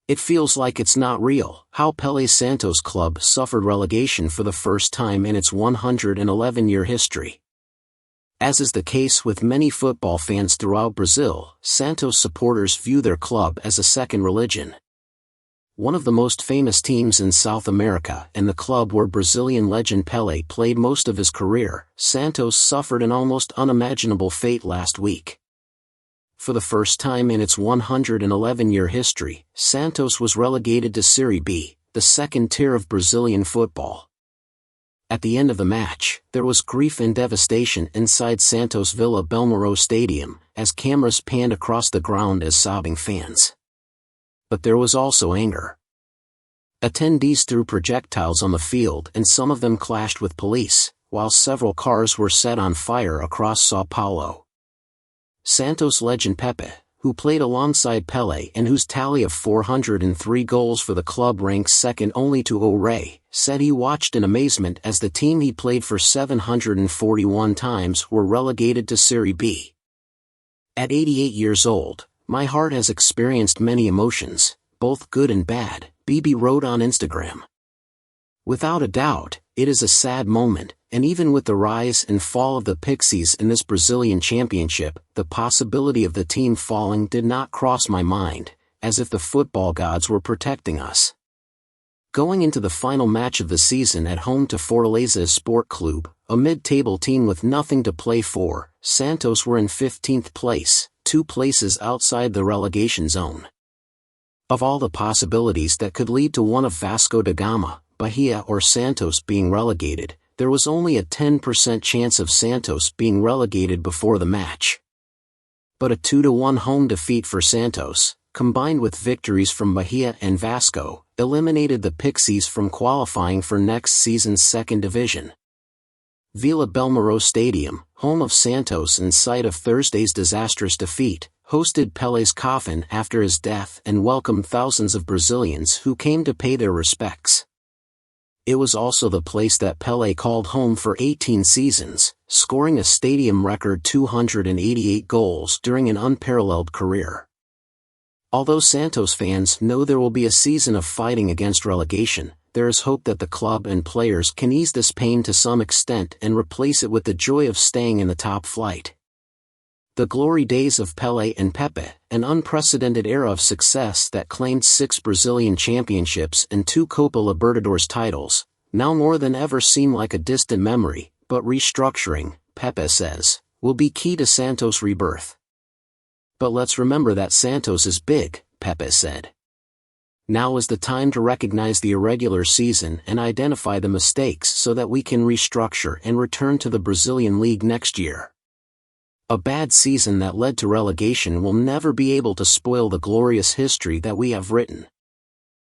It feels like it's not real. How Pele Santos' club suffered relegation for the first time in its 111-year history. As is the case with many football fans throughout Brazil, Santos supporters view their club as a second religion. One of the most famous teams in South America and the club where Brazilian legend Pele played most of his career, Santos suffered an almost unimaginable fate last week. For the first time in its 111-year history, Santos was relegated to Serie B, the second tier of Brazilian football. At the end of the match, there was grief and devastation inside Santos Vila Belmiro Stadium, as cameras panned across the ground as sobbing fans. But there was also anger. Attendees threw projectiles on the field and some of them clashed with police, while several cars were set on fire across São Paulo. Santos legend Pepe, who played alongside Pele and whose tally of 403 goals for the club ranks second only to Ore, said he watched in amazement as the team he played for 741 times were relegated to Serie B. At 88 years old, my heart has experienced many emotions, both good and bad, BB wrote on Instagram. Without a doubt, it is a sad moment, and even with the rise and fall of the Pixies in this Brazilian championship, the possibility of the team falling did not cross my mind, as if the football gods were protecting us. Going into the final match of the season at home to Fortaleza Sport Club, a mid-table team with nothing to play for, Santos were in 15th place, 2 places outside the relegation zone. Of all the possibilities that could lead to one of Vasco da Gama, Bahia or Santos being relegated, there was only a 10% chance of Santos being relegated before the match. But a 2-1 home defeat for Santos, combined with victories from Bahia and Vasco, eliminated the Pixies from qualifying for next season's second division. Vila Belmiro Stadium, home of Santos and site of Thursday's disastrous defeat, hosted Pele's coffin after his death and welcomed thousands of Brazilians who came to pay their respects. It was also the place that Pele called home for 18 seasons, scoring a stadium record 288 goals during an unparalleled career. Although Santos fans know there will be a season of fighting against relegation, there is hope that the club and players can ease this pain to some extent and replace it with the joy of staying in the top flight. The glory days of Pele and Pepe, an unprecedented era of success that claimed 6 Brazilian championships and 2 Copa Libertadores titles, now more than ever seem like a distant memory, but restructuring, Pepe says, will be key to Santos' rebirth. But let's remember that Santos is big, Pepe said. Now is the time to recognize the irregular season and identify the mistakes so that we can restructure and return to the Brazilian League next year. A bad season that led to relegation will never be able to spoil the glorious history that we have written.